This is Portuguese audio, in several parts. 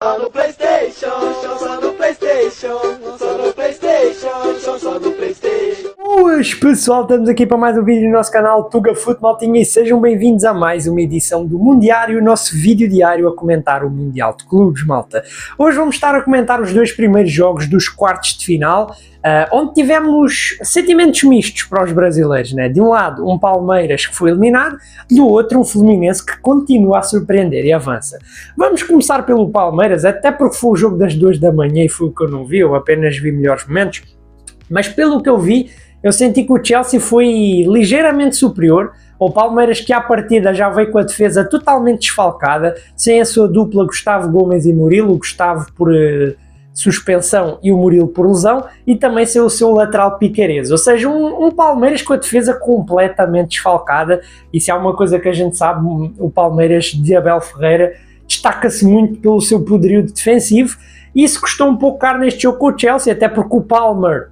Só no PlayStation, só no PlayStation, só no PlayStation, só no PlayStation. Boas pessoal, estamos aqui para mais um vídeo no nosso canal Tuga Foot, maltinha, e sejam bem-vindos a mais uma edição do Mundiário, o nosso vídeo diário a comentar o Mundial de Clubes, malta. Hoje vamos estar a comentar os dois primeiros jogos dos quartos de final, onde tivemos sentimentos mistos para os brasileiros, né? De um lado um Palmeiras que foi eliminado, do outro um Fluminense que continua a surpreender e avança. Vamos começar pelo Palmeiras, até porque foi o jogo das 2 da manhã e foi o que eu não vi, eu apenas vi melhores momentos, mas pelo que eu vi, eu senti que o Chelsea foi ligeiramente superior ao Palmeiras, que à partida já veio com a defesa totalmente desfalcada, sem a sua dupla Gustavo Gomes e Murilo, o Gustavo por suspensão e o Murilo por lesão, e também sem o seu lateral Piquerez, ou seja, um Palmeiras com a defesa completamente desfalcada. E se há uma coisa que a gente sabe, o Palmeiras de Abel Ferreira destaca-se muito pelo seu poderio defensivo, e isso custou um pouco caro neste jogo com o Chelsea, até porque o Palmer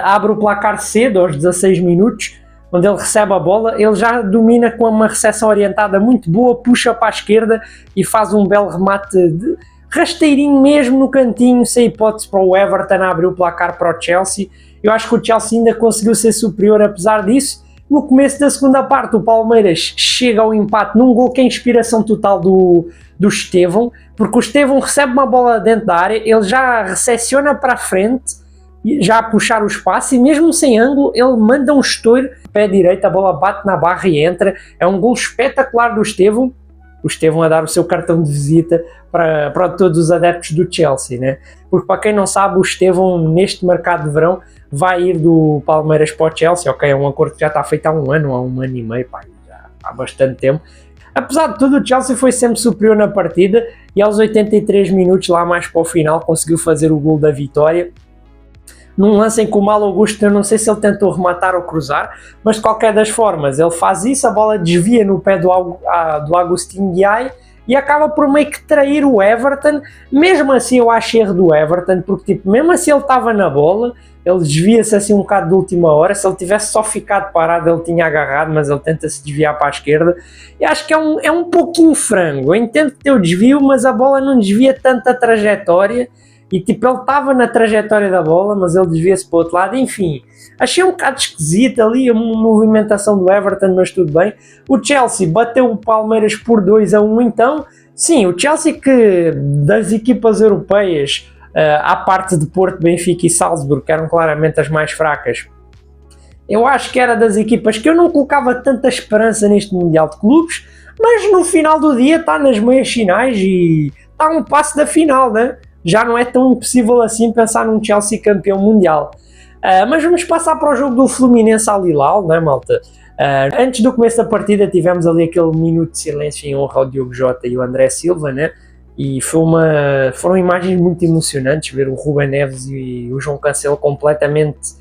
abre o placar cedo, aos 16 minutos, onde ele recebe a bola, ele já domina com uma recepção orientada muito boa, puxa para a esquerda e faz um belo remate de rasteirinho mesmo no cantinho, sem hipótese para o Everton abrir o placar para o Chelsea. Eu acho que o Chelsea ainda conseguiu ser superior apesar disso. No começo da segunda parte, o Palmeiras chega ao empate num gol que é a inspiração total do Estevão, porque o Estevão recebe uma bola dentro da área, ele já recepciona para a frente, já a puxar o espaço, e mesmo sem ângulo ele manda um estouro, pé direito, a bola bate na barra e entra. É um gol espetacular do Estevão, o Estevão a dar o seu cartão de visita para todos os adeptos do Chelsea, né? Porque para quem não sabe, o Estevão neste mercado de verão vai ir do Palmeiras para o Chelsea, ok, é um acordo que já está feito há um ano e meio, pá, já há bastante tempo. Apesar de tudo, o Chelsea foi sempre superior na partida e aos 83 minutos, lá mais para o final, conseguiu fazer o gol da vitória. Num lance em que o Malo Augusto, eu não sei se ele tentou rematar ou cruzar, mas de qualquer das formas, ele faz isso, a bola desvia no pé do Agustín Guiai e acaba por meio que trair o Everton. Mesmo assim eu acho erro do Everton, porque tipo, mesmo assim ele estava na bola, ele desvia-se assim um bocado de última hora, se ele tivesse só ficado parado ele tinha agarrado, mas ele tenta se desviar para a esquerda, e acho que é um pouquinho frango. Eu entendo que tem o desvio, mas a bola não desvia tanta trajetória. E tipo, ele estava na trajetória da bola, mas ele desvia-se para o outro lado. Enfim, achei um bocado esquisito ali a movimentação do Everton, mas tudo bem. O Chelsea bateu o Palmeiras por 2-1 então. Sim, o Chelsea, que das equipas europeias, à parte de Porto, Benfica e Salzburgo, que eram claramente as mais fracas, eu acho que era das equipas que eu não colocava tanta esperança neste Mundial de Clubes, mas no final do dia está nas meias finais e está a um passo da final, né? Já não é tão impossível assim pensar num Chelsea campeão mundial. Mas vamos passar para o jogo do Fluminense Al Hilal, né, malta? Antes do começo da partida tivemos ali aquele minuto de silêncio em honra ao Diogo Jota e o André Silva, né? E foram imagens muito emocionantes ver o Ruben Neves e o João Cancelo completamente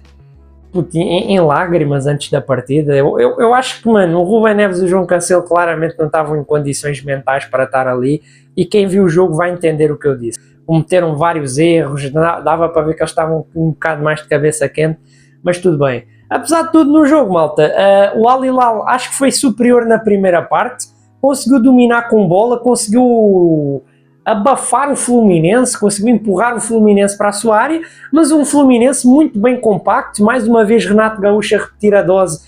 em lágrimas antes da partida. Eu acho que, mano, o Ruben Neves e o João Cancelo claramente não estavam em condições mentais para estar ali, e quem viu o jogo vai entender o que eu disse. Cometeram vários erros, dava para ver que eles estavam um bocado mais de cabeça quente, mas tudo bem. Apesar de tudo no jogo, malta, o Al Hilal acho que foi superior na primeira parte, conseguiu dominar com bola, conseguiu abafar o Fluminense, conseguiu empurrar o Fluminense para a sua área, mas um Fluminense muito bem compacto. Mais uma vez Renato Gaúcho a repetir a dose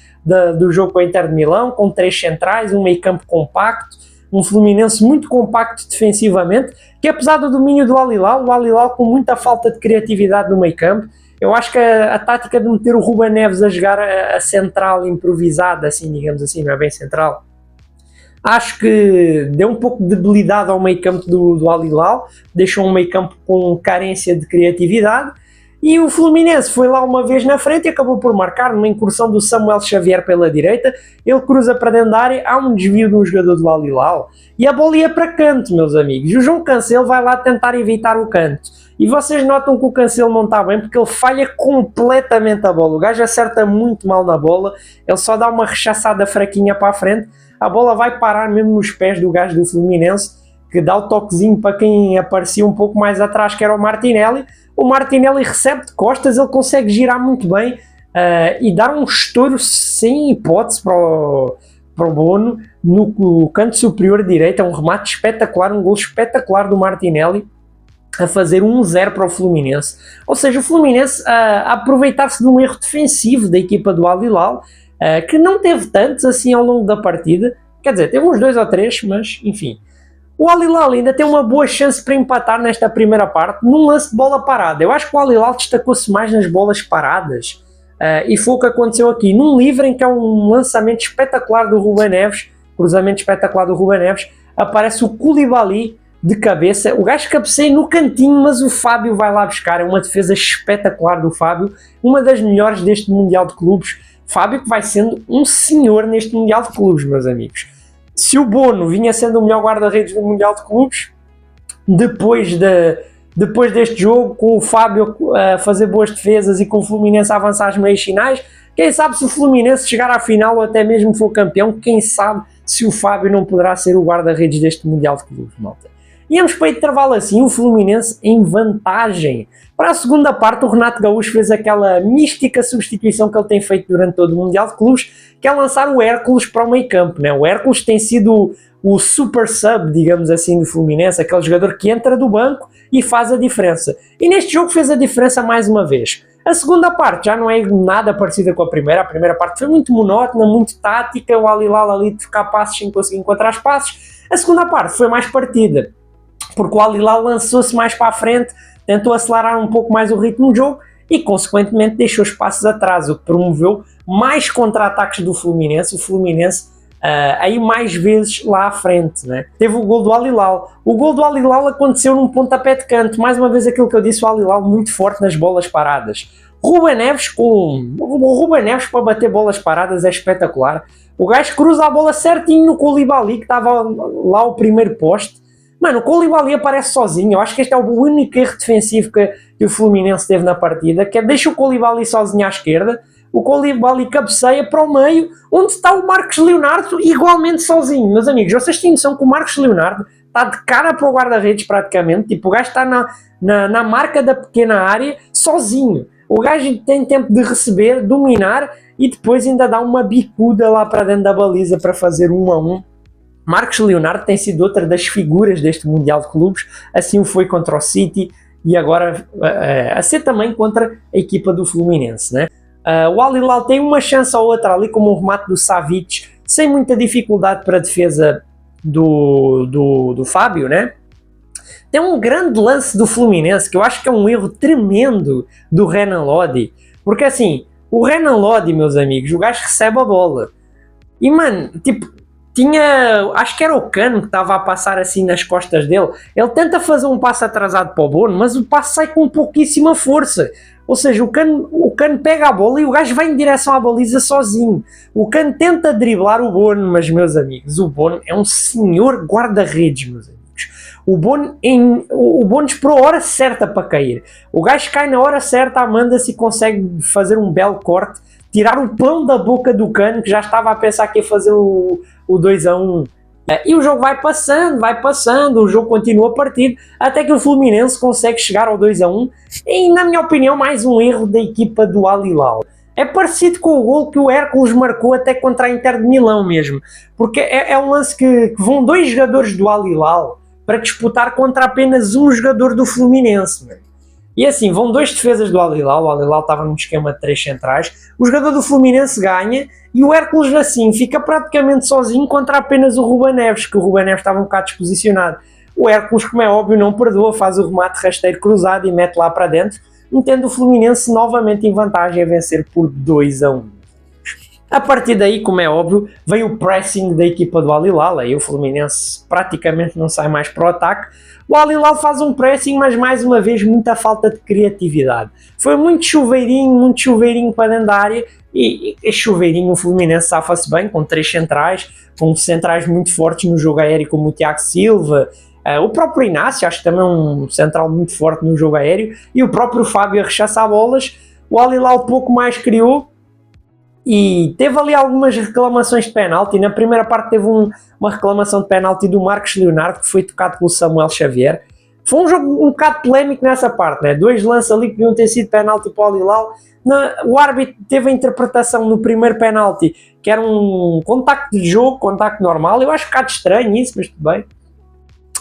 do jogo com a Inter de Milão, com 3 centrais, um meio campo compacto, um Fluminense muito compacto defensivamente, que apesar do domínio do Al Hilal, o Al Hilal com muita falta de criatividade no meio campo. Eu acho que a tática de meter o Ruben Neves a jogar a central improvisada, assim, digamos assim, não é bem central, acho que deu um pouco de debilidade ao meio campo do Al Hilal, deixou um meio campo com carência de criatividade. E o Fluminense foi lá uma vez na frente e acabou por marcar numa incursão do Samuel Xavier pela direita. Ele cruza para dentro da área, há um desvio de um jogador do Al Hilal e a bola ia para canto, meus amigos. E o João Cancelo vai lá tentar evitar o canto. E vocês notam que o Cancelo não está bem porque ele falha completamente a bola. O gajo acerta muito mal na bola, ele só dá uma rechaçada fraquinha para a frente. A bola vai parar mesmo nos pés do gajo do Fluminense, que dá o toquezinho para quem aparecia um pouco mais atrás, que era o Martinelli. O Martinelli recebe de costas, ele consegue girar muito bem e dar um estouro sem hipótese para para o Bono no canto superior direito, é um remate espetacular, um gol espetacular do Martinelli a fazer 1-0 para o Fluminense. Ou seja, o Fluminense a aproveitar-se de um erro defensivo da equipa do Al Hilal, que não teve tantos assim ao longo da partida, quer dizer, teve uns 2 ou 3, mas enfim. O Al Hilal ainda tem uma boa chance para empatar nesta primeira parte num lance de bola parada. Eu acho que o Al Hilal destacou-se mais nas bolas paradas, e foi o que aconteceu aqui, num livre em que é um lançamento espetacular do Ruben Neves, cruzamento espetacular do Ruben Neves, aparece o Koulibaly de cabeça, o gajo cabeceia no cantinho, mas o Fábio vai lá buscar, é uma defesa espetacular do Fábio, uma das melhores deste Mundial de Clubes. Fábio que vai sendo um senhor neste Mundial de Clubes, meus amigos. Se o Bono vinha sendo o melhor guarda-redes do Mundial de Clubes, depois deste jogo, com o Fábio a fazer boas defesas e com o Fluminense a avançar às meias finais, quem sabe se o Fluminense chegar à final ou até mesmo for campeão, quem sabe se o Fábio não poderá ser o guarda-redes deste Mundial de Clubes, malta. Íamos para intervalo assim, o Fluminense em vantagem. Para a segunda parte, o Renato Gaúcho fez aquela mística substituição que ele tem feito durante todo o Mundial de Clubes, que é lançar o Hércules para o meio campo, né? O Hércules tem sido o super sub, digamos assim, do Fluminense, aquele jogador que entra do banco e faz a diferença. E neste jogo fez a diferença mais uma vez. A segunda parte já não é nada parecida com a primeira parte foi muito monótona, muito tática, o Al Hilal ali de trocar passos sem conseguir encontrar espaços. A segunda parte foi mais partida, porque o Al Hilal lançou-se mais para a frente, tentou acelerar um pouco mais o ritmo do jogo e, consequentemente, deixou espaços atrás, o que promoveu mais contra-ataques do Fluminense. O Fluminense aí mais vezes lá à frente, né? Teve o gol do Al Hilal. O gol do Al Hilal aconteceu num pontapé de canto. Mais uma vez aquilo que eu disse, o Al Hilal muito forte nas bolas paradas. O Ruben Neves para bater bolas paradas é espetacular. O gajo cruza a bola certinho no Koulibaly, que estava lá ao primeiro poste. Mano, o Koulibaly aparece sozinho. Eu acho que este é o único erro defensivo que o Fluminense teve na partida, que é deixa o Koulibaly sozinho à esquerda, o Koulibaly cabeceia para o meio, onde está o Marcos Leonardo igualmente sozinho. Meus amigos, vocês têm noção que o Marcos Leonardo está de cara para o guarda-redes praticamente, tipo, o gajo está na marca da pequena área sozinho. O gajo tem tempo de receber, dominar e depois ainda dá uma bicuda lá para dentro da baliza para fazer 1-1. Marcos Leonardo tem sido outra das figuras deste Mundial de Clubes, assim o foi contra o City e agora a ser também contra a equipa do Fluminense, né? O Al Hilal tem uma chance ou outra ali, como o remate do Savic, sem muita dificuldade para a defesa do Fábio, né? Tem um grande lance do Fluminense, que eu acho que é um erro tremendo do Renan Lodi, porque assim, o Renan Lodi, meus amigos, o gajo recebe a bola e, mano, tipo, acho que era o Cano que estava a passar assim nas costas dele, ele tenta fazer um passo atrasado para o Bono, mas o passo sai com pouquíssima força. Ou seja, o Cano pega a bola e o gajo vai em direção à baliza sozinho. O Cano tenta driblar o Bono, mas, meus amigos, o Bono é um senhor guarda-redes, meus amigos. O Bono esperou a hora certa para cair. O gajo cai na hora certa, manda-se e consegue fazer um belo corte, tirar o pão da boca do Cano, que já estava a pensar que ia fazer o 2-1. E o jogo vai passando, o jogo continua partido, até que o Fluminense consegue chegar ao 2-1, e na minha opinião mais um erro da equipa do Al Hilal. É parecido com o gol que o Hércules marcou até contra a Inter de Milão mesmo, porque é um lance que vão 2 jogadores do Al Hilal para disputar contra apenas um jogador do Fluminense, mano. E assim, vão 2 defesas do Al Hilal, o Al Hilal estava num esquema de 3 centrais, o jogador do Fluminense ganha e o Hércules assim fica praticamente sozinho contra apenas o Ruben Neves, que o Ruben Neves estava um bocado desposicionado. O Hércules, como é óbvio, não perdoa, faz o remate rasteiro cruzado e mete lá para dentro, metendo o Fluminense novamente em vantagem a vencer por 2-1. A partir daí, como é óbvio, veio o pressing da equipa do Al Hilal, aí o Fluminense praticamente não sai mais para o ataque. O Al Hilal faz um pressing, mas mais uma vez muita falta de criatividade. Foi muito chuveirinho para dentro da área e chuveirinho, o Fluminense safa-se bem com 3 centrais, com centrais muito fortes no jogo aéreo como o Thiago Silva, o próprio Inácio, acho que também é um central muito forte no jogo aéreo, e o próprio Fábio a rechaçar bolas. O Al Hilal pouco mais criou, e teve ali algumas reclamações de penalti. Na primeira parte teve uma reclamação de penalti do Marcos Leonardo, que foi tocado pelo Samuel Xavier. Foi um jogo um bocado polémico nessa parte, né? 2 lances ali que podiam ter sido penalti para o Al-Hilal. O árbitro teve a interpretação no primeiro penalti que era um contacto de jogo, contacto normal. Eu acho um bocado estranho isso, mas tudo bem.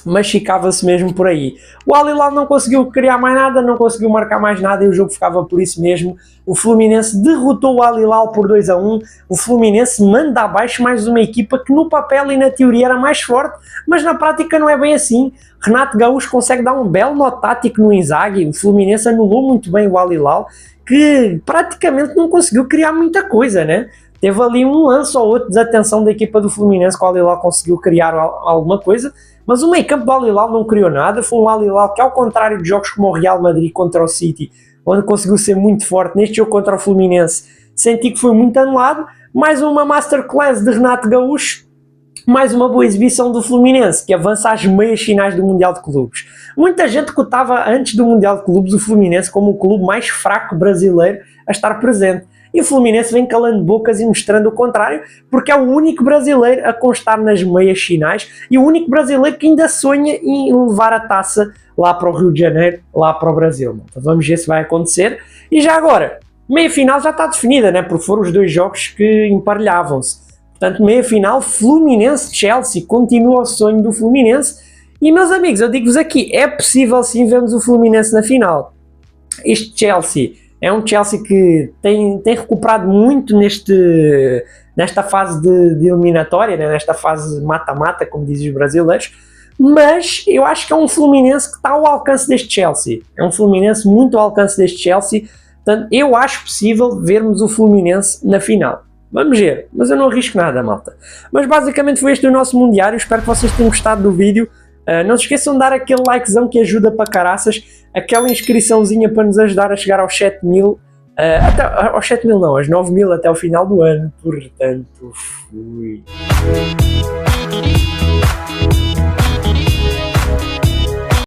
Mas ficava-se mesmo por aí. O Al-Hilal não conseguiu criar mais nada, não conseguiu marcar mais nada e o jogo ficava por isso mesmo. O Fluminense derrotou o Al-Hilal por 2-1. O Fluminense manda abaixo mais uma equipa que no papel e na teoria era mais forte, mas na prática não é bem assim. Renato Gaúcho consegue dar um belo nó tático no Inzaghi. O Fluminense anulou muito bem o Al-Hilal, que praticamente não conseguiu criar muita coisa, né? Teve ali um lance ou outro de desatenção da equipa do Fluminense que o Al-Hilal conseguiu criar alguma coisa, mas o meio campo do Al-Hilal não criou nada. Foi um Al-Hilal que, ao contrário de jogos como o Real Madrid contra o City, onde conseguiu ser muito forte, neste jogo contra o Fluminense senti que foi muito anulado. Mais uma masterclass de Renato Gaúcho, mais uma boa exibição do Fluminense, que avança às meias finais do Mundial de Clubes. Muita gente cotava antes do Mundial de Clubes o Fluminense como o clube mais fraco brasileiro a estar presente. E o Fluminense vem calando bocas e mostrando o contrário, porque é o único brasileiro a constar nas meias finais e o único brasileiro que ainda sonha em levar a taça lá para o Rio de Janeiro, lá para o Brasil. Então vamos ver se vai acontecer. E já agora, meia final já está definida, né? Porque foram os 2 jogos que emparelhavam-se. Portanto, meia final, Fluminense-Chelsea, continua o sonho do Fluminense. E meus amigos, eu digo-vos aqui, é possível sim vermos o Fluminense na final. Este Chelsea é um Chelsea que tem recuperado muito nesta fase de eliminatória, né? Nesta fase mata-mata, como dizem os brasileiros, mas eu acho que é um Fluminense que está ao alcance deste Chelsea. É um Fluminense muito ao alcance deste Chelsea, portanto eu acho possível vermos o Fluminense na final. Vamos ver, mas eu não arrisco nada, malta. Mas basicamente foi este o nosso Mundiário, espero que vocês tenham gostado do vídeo. Não se esqueçam de dar aquele likezão que ajuda para caraças, aquela inscriçãozinha para nos ajudar a chegar aos 7.000, aos 7.000 não, aos 9.000 até o final do ano, portanto, fui.